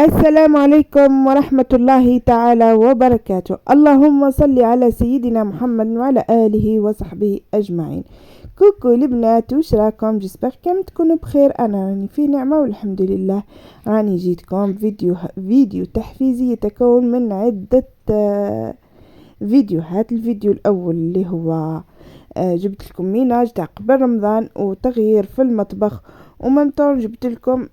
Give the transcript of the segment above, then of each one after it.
السلام عليكم ورحمة الله تعالى وبركاته. اللهم صل على سيدنا محمد وعلى آله وصحبه أجمعين. كوكو البنات، وش راكم؟ جسبر كم تكونوا بخير. أنا راني في نعمة والحمد لله. راني جيتكم فيديو تحفيزي يتكون من عدة فيديوهات. الفيديو الأول اللي هو جبت لكم ميناج تاع قبل رمضان وتغيير في المطبخ، وممتون جبت لكم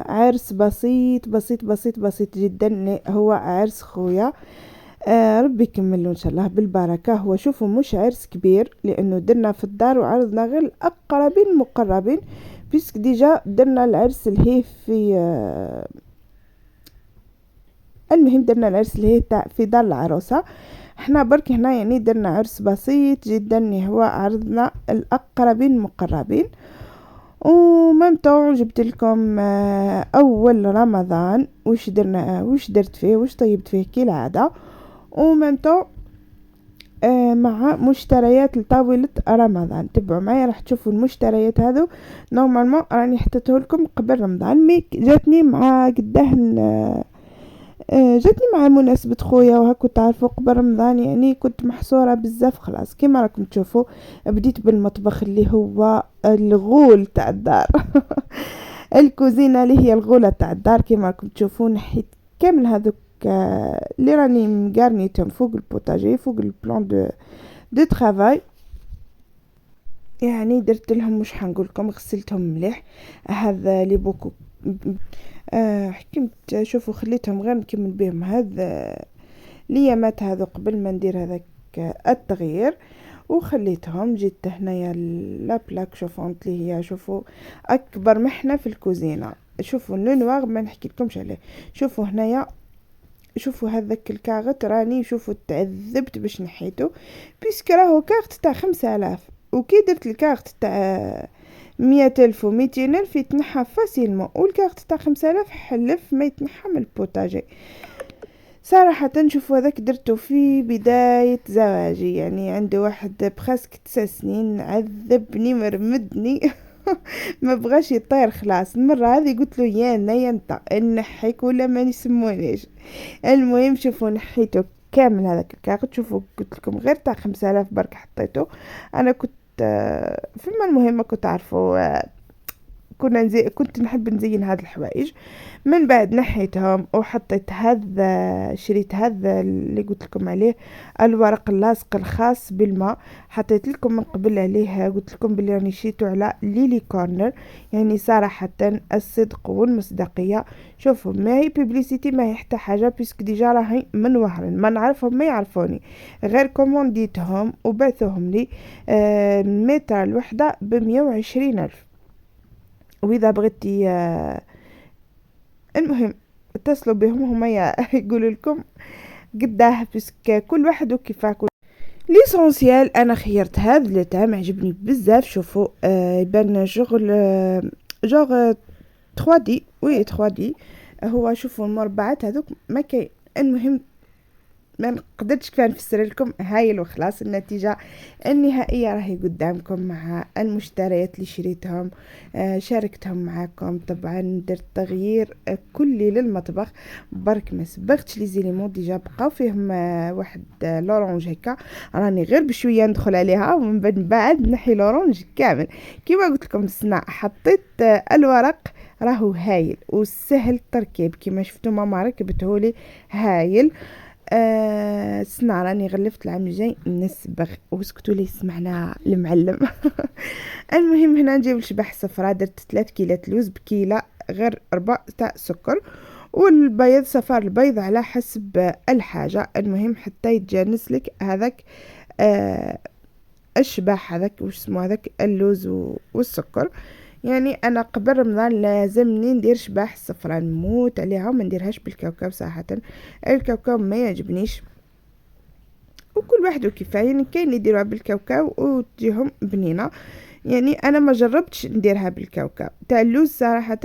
عرس بسيط بسيط بسيط بسيط جدا، هو عرس خويا. ربي يكمله ان شاء الله بالبركه. هو شوفوا مش عرس كبير لانه درنا في الدار وعرضنا غير الاقربين المقربين، بيسك ديجا درنا العرس اللي هي في المهم درنا العرس اللي هي في دار العروسه. احنا برك هنا يعني درنا عرس بسيط جدا، هو عرضنا الاقربين المقربين. وممتو جبت لكم اول رمضان وش درنا، وش درت فيه، وش طيبت فيه كالعاده. وممتو مع مشتريات لطاولة رمضان. تبعوا معايا راح تشوفوا المشتريات هذو. نورمالمون راني حطيته لكم قبل رمضان، مي جاتني مع قدهن جاتني مع مناسبة خويا، وهاكو تعرفوا قبل رمضان يعني كنت محصورة بزاف. خلاص كيما راكم تشوفوا بديت بالمطبخ اللي هو الغول تاع الدار الكوزينة اللي هي الغولة تاع الدار. كيما راكم تشوفوا نحيت كامل هذوك اللي راني مقارنيتهم فوق البوتاجي، فوق البلان دو ترافاي. يعني درت لهم مش حنقولكم غسلتهم مليح. هذا لي بوكو حكمت شوفوا خليتهم غير نكمل بهم هذا ليامات هذا قبل ما ندير هذاك التغيير. وخليتهم جيت هنايا لا بلاك شوفونت اللي هي شوفوا اكبر محنه في الكوزينه. شوفوا النوار ما نحكي لكمش عليه. شوفوا هنايا، شوفوا هذاك الكاغط راني شوفوا تعذبت باش نحيته، بيسك راهو كاغط تاع 5000، وكي درت الكاغط تاع 100,000 و200,000 يتنحى فاسيلمون، والكاغط تاع 5000 حلف ما يتنحى من البوتاجي. صراحة نشوفوا هذاك درتو في بداية زواجي، يعني عنده واحد بخاسك 9 سنين، عذبني مرمدني ما بغاش يطير. خلاص المرة هذه قلت له يا نينتا نحيك ولا ما نسمونيش. المهم شوفوا نحيته كامل هذاك الكاغط. شوفوا قلت لكم غير تاع 5000 برك حطيته. انا كنت فيما المهم كنت عارفوا كنت نحب نزين هاد الحوايج. من بعد نحيتهم وحطيت هذا، شريت هذا اللي قلت لكم عليه الورق اللاصق الخاص بالماء. حطيت لكم من قبل عليه قلت لكم بلي راني شريته على ليلي كورنر. يعني صراحة الصدق والمصداقية. شوفوا ما هي بيبليسيتي، ما هي حتى حاجة، بيسك ديجا راهي من وهرن ما نعرفهم ما يعرفوني، غير كومونديتهم وبعثوهم لي. المتر الوحدة ب120,000. واذا بغيتي المهم اتصلوا بهم هما يقولوا لكم قداه، بسك كل واحد وكيفاه. ليسونسيال انا خيرت هذا اللي تاع عجبني بزاف. شوفوا يبان شغل جوغ 3 دي، وي 3 دي. هو شوفوا المربعات هذوك ما كاين. المهم ما قدرتش كان نفسر لكم، هايل وخلاص. النتيجة النهائية راهي قدامكم مع المشتريات اللي شريتهم. شاركتهم معاكم. طبعا درت تغيير كلي للمطبخ برك ما سبغتش لي زيليمون ديجا بقاو فيهم واحد لورانج هكا. راني غير بشويه ندخل عليها ومن بعد نحي لورانج كامل. كيما قلت لكم السنة حطيت الورق راهو هايل وسهل التركيب. كيما شفتوا ماما ركبتهولي هايل. سنة راني غلفت العام الجاي نسبغ وسكتوا لي سمعنا المعلم المهم هنا نجيب الشبح صفرا. درت 3 كيلات لوز بكيلة غير 4 تاع سكر، والبيض صفار البيض على حسب الحاجة. المهم حتى يتجانس لك هذاك الشباح هذاك وش اسمه هذاك اللوز والسكر. يعني انا قبل رمضان لازمني ندير شباح الصفراء، نموت عليها وما نديرهاش بالكاوكاو. صراحه الكاوكاو ما يعجبنيش، وكل واحد وكيفاه. يعني كاين اللي يديروها بالكاوكاو وتجيهم بنينه. يعني انا ما جربتش نديرها بالكاوكاو. تاع اللوز صراحه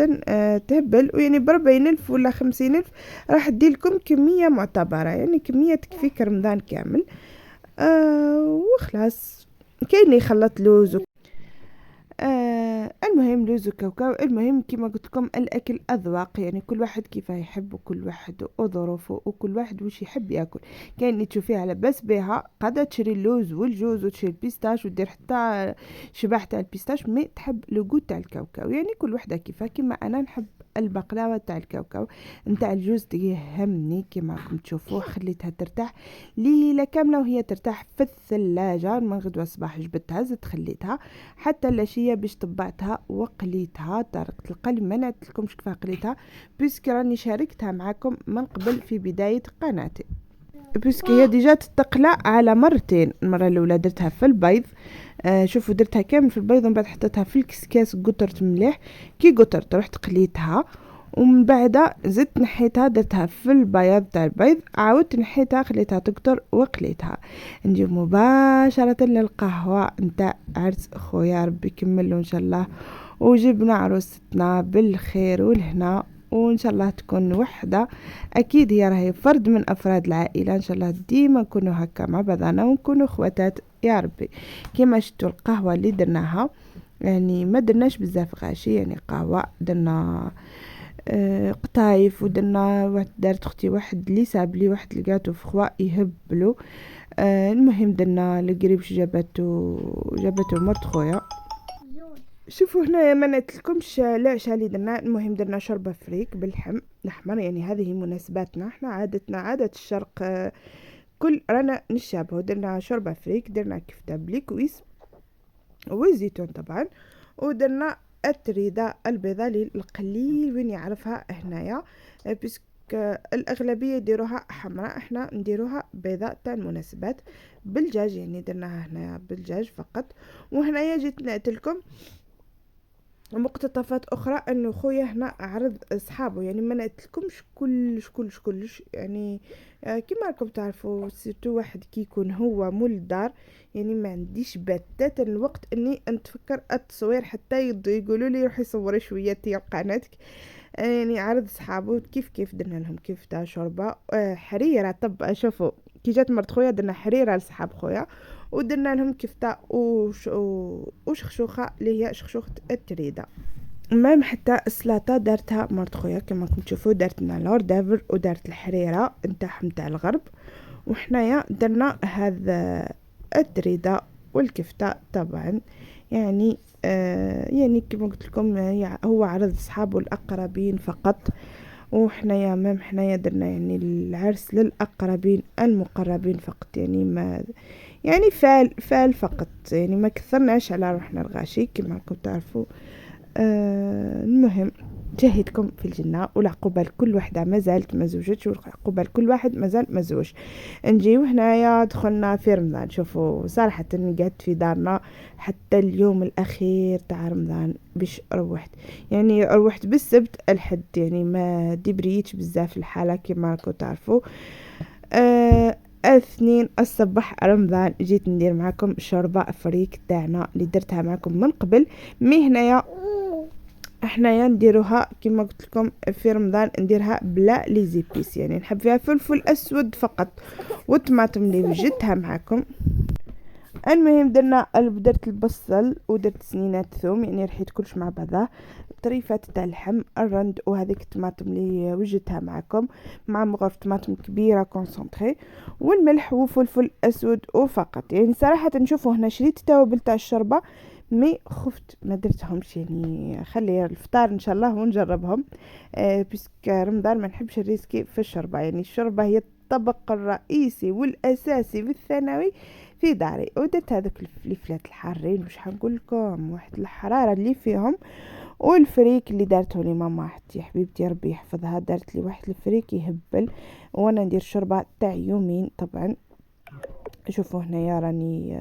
تهبل، ويعني ب40,000 ولا 50,000 راح ادي لكم كميه معتبره، يعني كميه تكفيك رمضان كامل. وخلاص كاين اللي يخلط لوز المهم لوز وكاوكاو. المهم كما قلت لكم الاكل اذواق، يعني كل واحد كيف يحب وكل واحد وظروفه وكل واحد وش يحب ياكل. كاين اللي تشوفيها على بس بها قاعده تشري اللوز والجوز وتشري البيستاش ودير حتى شباح تاع البيستاش، مي تحب لو غوت تاع الكاوكاو. يعني كل وحده كيفها. كيما انا نحب البقلاوه تاع الكاوكاو. نتاع الجوز يهمني كيما راكم تشوفوا، خليتها ترتاح ليله كامله وهي ترتاح في الثلاجه. من غدوه الصباح جبتها زدت خليتها حتى العشيه باش طبعتها وقليتها. طريقه القلي ما نعتلكمش كيف قليتها بيسك راني شاركتها معكم من قبل في بدايه قناتي، بيسك هي ديجا تتقلى على مرتين. المره الاولى درتها في البيض، شوفوا درتها كامل في البيض ومن بعد حطيتها في الكسكاس قطرت مليح. كي قطرت رحت قليتها ومن بعد زدت نحيتها درتها في البياض تاع البيض، عاودت نحيتها خليتها تقطر وقليتها. نجي مباشره للقهوه نتاع عرس خويا، ربي يكمله ان شاء الله، وجبنا عروستنا بالخير والهنا، وان شاء الله تكون وحده. اكيد هي راهي فرد من افراد العائله، ان شاء الله ديما نكونوا هكا مع بعضنا ونكونوا اخواتات يا ربي. كما شفتوا القهوه اللي درناها يعني ما درناش بزاف غاشي، يعني قهوه درنا قطايف، ودرنا واحد دارت اختي واحد اللي ساب لي واحد الكاتو فخوا يهبلو. المهم درنا القريبش جابته مرت خويا. شوفوا هنا ما نتلكمش العشاء اللي درنا. المهم درنا شوربه فريك باللحم الاحمر، يعني هذه مناسباتنا احنا، عادتنا عاده الشرق كل رانا نشابهو. درنا شوربه فريك، درنا كفته بليكويس والزيتون طبعا، ودرنا التريده البيضاء القليل وين يعرفها هنايا، بسك الاغلبيه يديروها حمراء، احنا نديروها بيضاء تاع المناسبات بالدجاج، يعني درناها هنايا بالدجاج فقط. وهنايا جيت نعتلكم مقتطفات اخرى انه خويا هنا عرض اصحابه، يعني ما نعتلكمش كلش يعني كما راكم تعرفوا سيرتو واحد كي يكون هو مول الدار، يعني ما عنديش بتاتا الوقت اني نتفكر التصوير حتى يقولوا لي روحي صوري شويه تي قناتك. يعني عرض صحابه كيف درنا لهم كيف تاع شوربه حريره. طب شوفوا كي جات مرت خويا درنا حريره لصحاب خويا، ودرنا لهم كفته وشخشوخه اللي هي شخشوخه التريده. المهم حتى السلطه دارتها مرت خويا كما راكم تشوفوا، دارت لنا لوردافر ودارت الحريره نتاعهم تاع الغرب، وحنايا درنا هذا التريده والكفته طبعا. يعني يعني كما قلت لكم هو عرض اصحابه الاقربين فقط، وحنايا مام حنايا درنا يعني العرس للاقربين المقربين فقط، يعني ما يعني فال فقط، يعني ما كثرناش على روحنا الغاشي كما راكم تعرفوا. المهم شهدكم في الجنة، والعقوبة لكل وحدة ما زالت ما زوجتش، والعقوبة لكل واحد ما زال ما زوج. نجيو هنايا دخلنا في رمضان. شوفوا صراحة قعدت في دارنا حتى اليوم الأخير تاع رمضان باش روحت، يعني روحت بالسبت الحد، يعني ما دبريتش بزاف الحالة كما راكم تعرفوا. الاثنين الصباح رمضان جيت ندير معكم شوربه فريك تاعنا اللي درتها معكم من قبل. مي هنايا احنايا نديروها كما قلت لكم في رمضان نديرها بلا لي زيبيس، يعني نحب فيها فلفل اسود فقط والطماطم اللي وجدتها معكم. المهم درت البصل ودرت سنينات ثوم، يعني رحيت كلش مع بعضها، طريفات تاع اللحم الرند وهذيك الطماطم اللي وجدتها معكم مع مغرف طماطم كبيره كونسونطري والملح وفلفل اسود وفقط. يعني صراحه نشوفوا هنا شريت توابل تاع الشوربه مي خفت ما درتهمش، يعني خلي الفطار ان شاء الله ونجربهم. بيسك رمضان ما نحبش الريسكي في الشوربه، يعني الشوربه هي الطبق الرئيسي والاساسي والثانوي في داري. ودرت هذوك الفلفلات الحارين مش حنقول لكم واحد الحراره اللي فيهم، والفريك اللي دارته لي ماما حتى حبيبتي ربي يحفظها، دارت لي واحد الفريك يهبل، وانا ندير شوربه تاع يومين طبعا. شوفوا هنايا راني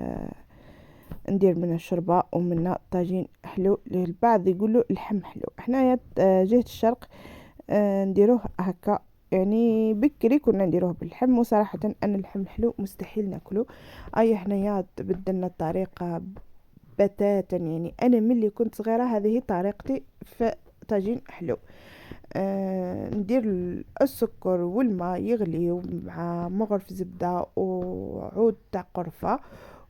ندير من الشوربه ومن طاجين حلو، البعض يقولوا اللحم حلو، حنايا جهه الشرق نديروه هكا، يعني بكري كنا نديروه باللحم، وصراحه انا اللحم حلو مستحيل ناكله. اي هنايا بدلنا الطريقه بتاتا، يعني انا ملي كنت صغيره هذه طريقتي في طاجين حلو. ندير السكر والماء يغلي مع مغرف زبده وعود تاع قرفه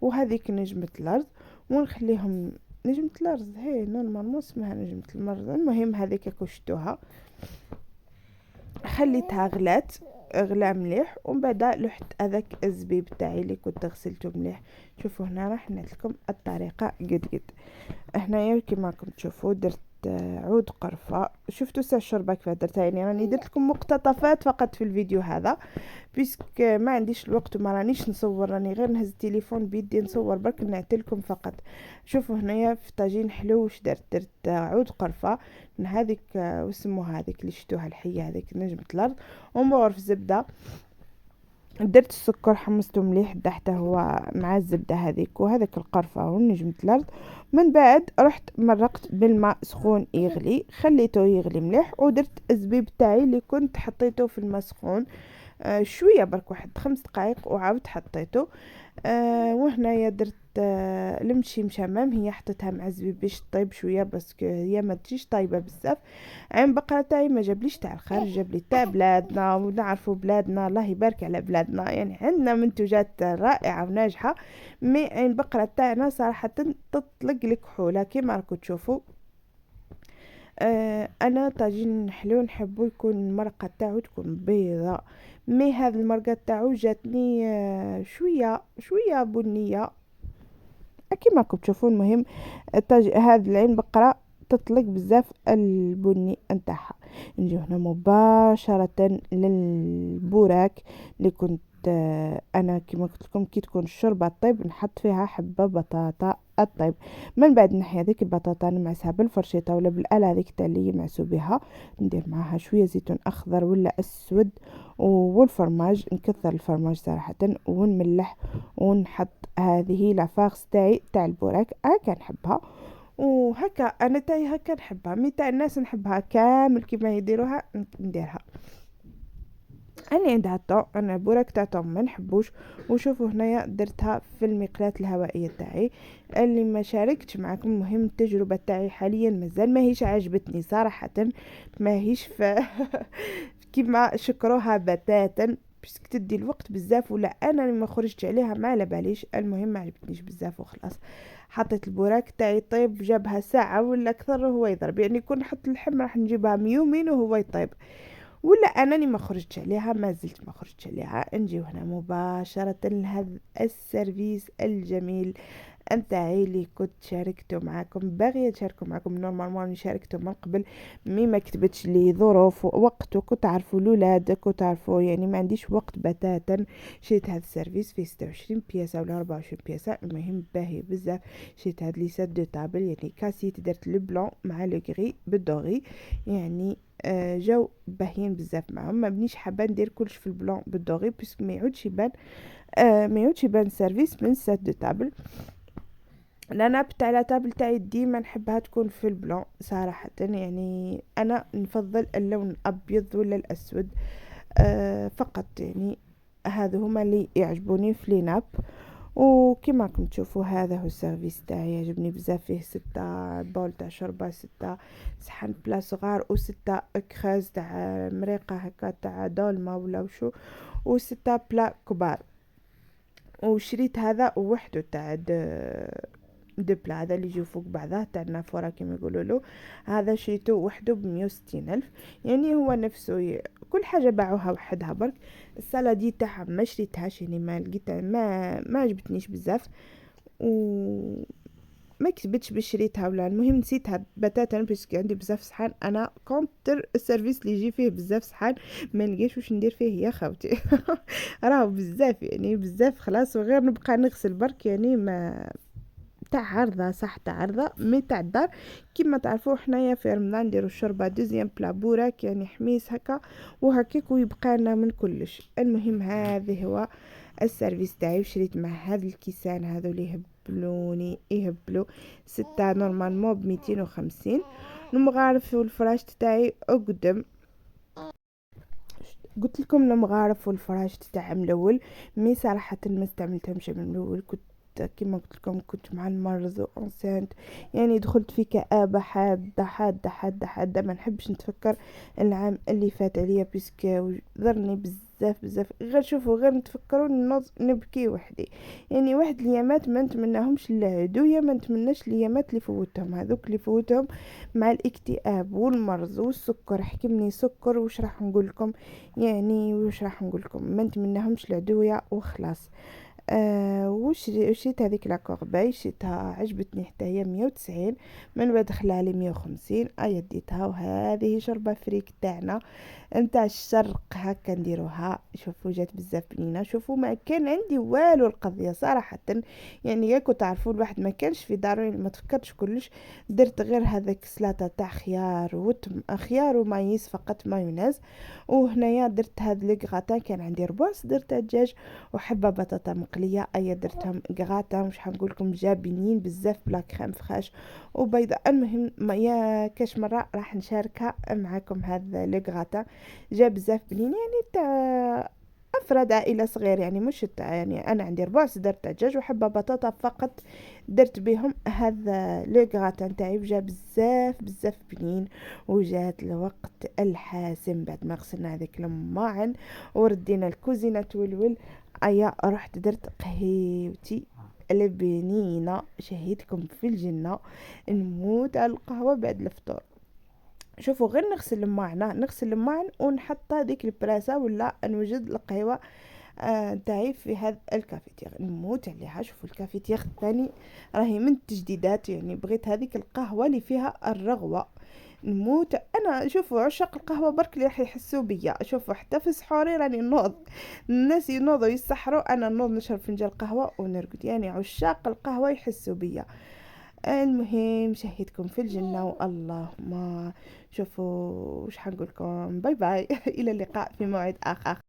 وهذيك نجمه الارز، ونخليهم نجمة الأرز هي نورمالمون اسمها نجمة الأرز. المهم هذيك كشتوها، خليتها غلا مليح، ومن بعد لحت هذاك الزبيب تاعي اللي كنت غسلته مليح. شوفوا هنا راح نعطيكم الطريقه قد هنايا كيما راكم تشوفوا درت عود قرفه. شفتوا ساع الشوربه كيف درتها، يعني راني درت لكم مقتطفات فقط في الفيديو هذا بيسك ما عنديش الوقت وما رانيش نصور، راني غير نهز التليفون بيدي نصور برك نعتلكم فقط. شوفوا هنايا في طاجين حلو واش درت عود قرفه من هذيك واسمو هذيك اللي شفتوها الحيه هذيك نجمه الارض، ومبور في زبده. درت السكر حمصته مليح دحته هو مع الزبده هذيك وهذاك القرفه ونجمه الارض. من بعد رحت مرقت بالماء سخون يغلي، خليته يغلي مليح، ودرت الزبيب تاعي اللي كنت حطيته في الماء سخون شويه برك واحد 5 دقائق، وعاودت حطيته. وهنايا درت المشمام، هي حطيتها مع الزبيب باش طيب شويه بس هي ما تجيش طايبه بزاف. عين بقره تاعي ما جابليش تاع الخارج، جاب لي تاع بلادنا، ونعرفوا بلادنا الله يبارك على بلادنا، يعني عندنا منتوجات رائعه وناجحه. مي عين بقره تاعنا صراحه تطلق الكحوله كيما راكم تشوفوا. انا طاجين حلو نحبو يكون المرقه تاعو تكون بيضاء، مي هذا المرقه تاعو جاتني شويه بنيه كيما راكم تشوفون. المهم هذا العين بقره تطلق بزاف البني نتاعها. نجي هنا مباشره للبوراك اللي كنت انا كيما قلت لكم كي تكون الشوربه طيب نحط فيها حبه بطاطا الطيب. من بعد نحي هذيك البطاطا نمعسها بالفرشيطه ولا بالاله هذيك تاع اللي يمعسوا بها، ندير معاها شويه زيتون اخضر ولا اسود والفرماج، نكثر الفرماج صراحه ونملح، ونحط هذه لافاغس تاعي تاع البوراك هكا نحبها، وهكا انا تاعي هكا نحبها. مي تاع الناس نحبها كامل كيما يديروها نديرها. انا عندها طو انا البوراك تاعهم ما نحبوش. وشوفوا هنايا درتها في المقلاة الهوائيه تاعي اللي ما شاركتش معكم. المهم التجربه تاعي حاليا مازال ما هيش عجبتني صراحه، ما هيش كيما شكروها بتاتا بس تدي الوقت بزاف، ولا انا اللي ما خرجت عليها ما على باليش. المهم ما عجبتنيش بزاف وخلاص. حطيت البوراك تاعي طيب، جابها ساعه ولا اكثر وهو يضرب، يعني كون نحط اللحم راح نجيبها يومين وهو يطيب، ولا انني ما خرجتش عليها ما زلت ما خرجتش عليها. نجي هنا مباشره لهذا السيرفيس الجميل نتاعي اللي كنت شاركته معاكم، باغيه نشاركه معاكم نورمالمون شاركته من قبل، مي ما كتبتش لي ظروف ووقت، وكنت تعرفوا الاولاد كنت تعرفوا يعني ما عنديش وقت بتاتا. شريت هذا السيرفيس فيه 26 بياسه ولا 24 بياسه، المهم باهي بزاف. شريت هذا لي سات دو طابل، يعني كاسيت درت لو بلون مع لو غري بالدوغي، يعني جاو باهيين بزاف معهم. ما بنيش حابه ندير كلش في البلون بالدوغي باسكو ما يعودش يبان سيرفيس من سات دو طابل. العنب تاع لاتابل تاعي ديما نحبها تكون في البلون صراحه، يعني انا نفضل اللون الابيض ولا الاسود فقط، يعني هذا هما اللي يعجبوني في ليناب. وكما راكم تشوفوا هذا هو السيرفيس تاعي، يعجبني بزاف. فيه 6 بول تاع شوربه، 6 صحن بلا صغار، و6 كخاز تاع مريقه هكا تاع دولمه ولا وشو، و6 بلا كبار. وشريت هذا وحده تاع دو بلا هذا اللي يجيو فوق بعضه تاع النافوره كما يقولوا له، هذا شريته وحده ب160 ألف، يعني هو نفسه كل حاجه باعوها وحدها برك. السالادي تاعها ما شريتهاش، يعني ما لقيتها ما عجبتنيش بزاف، و ما كتبتش بشريتها ولا، المهم نسيتها بتاتا باسكو عندي بزاف صحان. انا كونتر السيرفيس اللي يجي فيه بزاف صحان ما نلقاش واش ندير فيه يا خوتي. راهو بزاف يعني بزاف خلاص، وغير نبقى نغسل برك، يعني ما تاع عرضه صح تاع عرضه مي تاع الدار. كيما تعرفوا حنايا في رمضان نديرو الشوربه دوزيام بلا بوراك، يعني حميس هكا وهكاك ويبقى لنا من كلش. المهم هذه هو السيرفيس تاعي، وشريت مع هذا الكيسان هذو اللي يهبلوا 6 نورمالمون ب250. المغارف والفراش تاعي اقدم، قلت لكم المغارف والفراش تاع ملول، مي صراحه ما استعملتهمش من الاول. كنت كما قلت لكم كنت مع المرض وانسانت، يعني دخلت في كآبة حادة حادة حادة حادة، ما نحبش نتفكر العام اللي فات عليا بيسكو ضرني بزاف بزاف. غير شوفوا، غير نتفكروا نوض نبكي وحدي. يعني واحد اليامات ما نتمناهمش للعدوية، ما نتمناش اليامات اللي فوتهم، هذوك اللي فوتهم مع الاكتئاب والمرض والسكر. حكمني سكر وش راح نقول لكم؟ يعني وش راح نقول لكم؟ ما نتمناهمش العدوية وخلاص. وشريت هذيك لاكورباي، شريتها عجبتني حتى هي 190، من بعد خلاها لي 150، ديتها. وهذه شوربه فريك تاعنا نتاع الشرق هكا نديروها. شوفوا جات بزاف بنينه. شوفوا ما كان عندي والو القضيه صراحه، يعني ياكو تعرفوا الواحد ما كانش في دارو، يعني ما تفكرتش كلش. درت غير هذاك سلطه تاع خيار خيار ومايس فقط، مايونيز. وهنايا درت هاد لي غراتان، كان عندي ربوع درت دجاج وحبه بطاطا مقليه، درتهم غراتان. مش حنقول لكم جابينين بزاف بلا كريم فخاش وبيضه. المهم ما يا كاش مره راح نشاركها معكم هذا لي غراتان، جا بزاف بنين. يعني تاع افراد عائله صغير، يعني مش يعني انا عندي ربع درت دجاج وحبه بطاطا فقط، درت بهم هذا لو غراتان تاعي، وجا بزاف بزاف بنين. وجات الوقت الحاسم بعد ما غسلنا هذيك الماعن وردينا الكوزينه تولول. رحت درت قهيوتي البنينه، شهيتكم في الجنه. نموت على القهوه بعد الفطور. شوفوا غير نغسل الماعن ونحط هذيك البراسه ولا نوجد القهوه تاعي في هذا الكافيتير، نموت عليها. شوفوا الكافيتير الثاني راهي من التجديدات، يعني بغيت هذيك القهوه اللي فيها الرغوه. نموت انا. شوفوا عشاق القهوه برك اللي راح يحسوا بيا. شوفوا حتى في سحوري راني نوض، الناس ينوضوا يسحروا، انا نوض نشرب فنجان قهوه ونرقد. يعني عشاق القهوه يحسوا بيا. المهم شهيتكم في الجنة والله ما. شوفوا وش حنقولكم، باي باي. إلى اللقاء في موعد آخر.